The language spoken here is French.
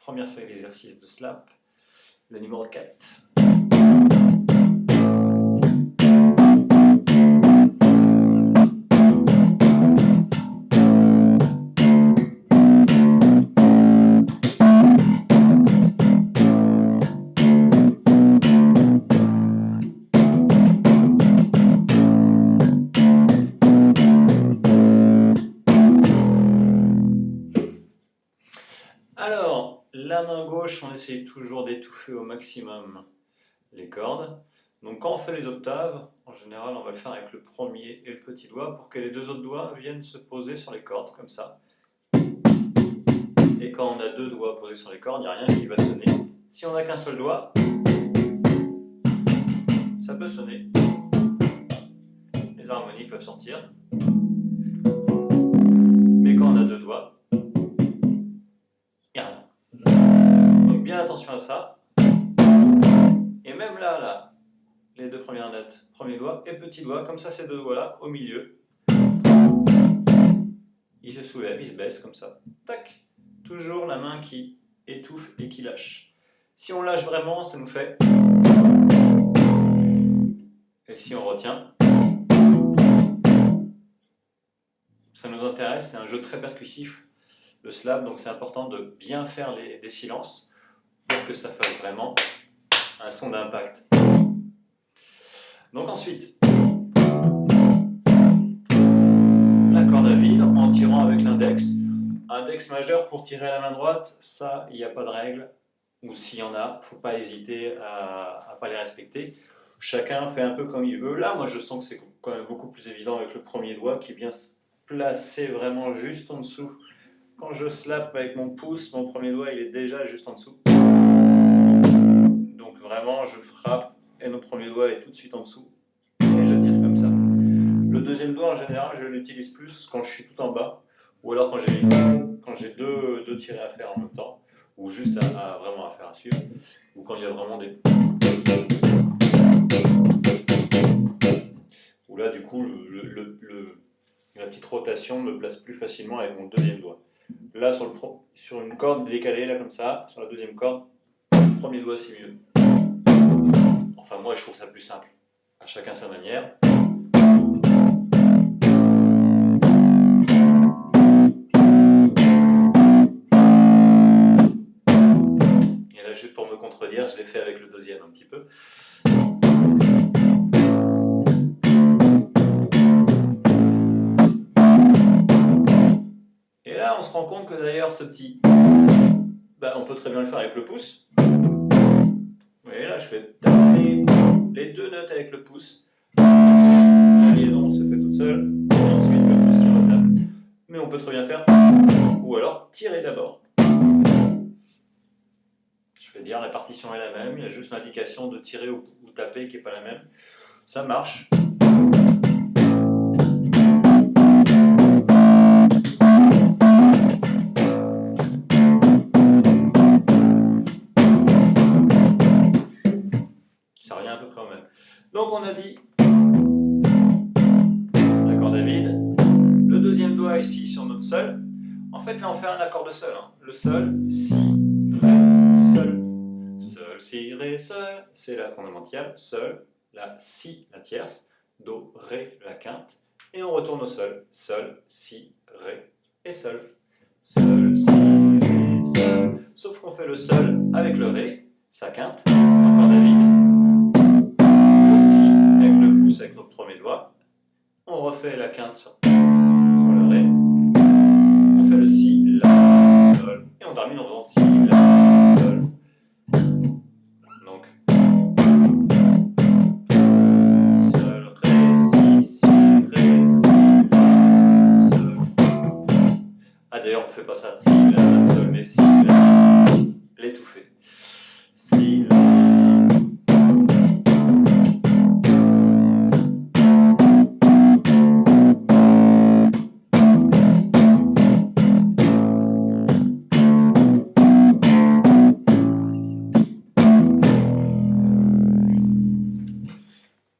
première feuille d'exercice de slap, le numéro 4. Alors, la main gauche, on essaye toujours d'étouffer au maximum les cordes. Donc quand on fait les octaves, en général, on va le faire avec le premier et le petit doigt pour que les deux autres doigts viennent se poser sur les cordes, comme ça. Et quand on a deux doigts posés sur les cordes, il n'y a rien qui va sonner. Si on n'a qu'un seul doigt, ça peut sonner. Les harmonies peuvent sortir. Mais quand on a deux doigts, il n'y a rien. Donc bien attention à ça. Et même là, les deux premières notes, premier doigt et petit doigt, comme ça ces deux doigts-là, au milieu, ils se soulèvent, ils se baissent comme ça. Tac. Toujours la main qui étouffe et qui lâche. Si on lâche vraiment, ça nous fait... Et si on retient, ça nous intéresse, c'est un jeu très percussif, le slap, donc c'est important de bien faire des silences pour que ça fasse vraiment un son d'impact. Donc ensuite, la corde à vide en tirant avec l'index. Index majeur pour tirer à la main droite, ça, il n'y a pas de règle. Ou s'il y en a, il ne faut pas hésiter à ne pas les respecter. Chacun fait un peu comme il veut. Là, moi, je sens que c'est quand même beaucoup plus évident avec le premier doigt qui vient se placer vraiment juste en dessous. Quand je slap avec mon pouce, mon premier doigt, il est déjà juste en dessous. Donc vraiment, je frappe et mon premier doigt est tout de suite en dessous. Et je tire comme ça. Le deuxième doigt, en général, je l'utilise plus quand je suis tout en bas. Ou alors quand j'ai deux tirés à faire en même temps. Ou juste vraiment à faire à suivre. Ou quand il y a vraiment des... Où là, du coup, la petite rotation me place plus facilement avec mon deuxième doigt. Là, sur une corde décalée, là comme ça, sur la deuxième corde, le premier doigt c'est mieux. Enfin, moi je trouve ça plus simple. À chacun sa manière. Et là, juste pour me contredire, je l'ai fait avec le deuxième un petit peu. Et là, on se rend compte que d'ailleurs, ce petit... on peut très bien le faire avec le pouce. Vous voyez, là, je fais les deux notes avec le pouce. La liaison se fait toute seule. Et ensuite, le pouce qui retape. Mais on peut très bien faire... Ou alors, tirer d'abord. Je vais dire, la partition est la même. Il y a juste l'indication de tirer ou taper qui n'est pas la même. Ça marche. Ça revient à peu près au même. Donc on a dit la corde à vide, le deuxième doigt ici sur notre sol. En fait là on fait un accord de sol. Le sol, si, ré, sol. Sol, si, ré, sol, c'est la fondamentale. Sol, la si, la tierce. Do, ré, la quinte. Et on retourne au sol. Sol, si, ré et sol. Sol, si, ré, sol. Sauf qu'on fait le sol avec le ré, sa quinte, en corde à vide. Avec notre premier doigt, on refait la quinte sur le ré, on fait le si, la, sol, et on termine en faisant si, la, sol. Donc, sol, ré, si, ré, si, la, sol. Ah d'ailleurs on fait pas ça, si, la, sol, mais si, la, l'étouffer. Si,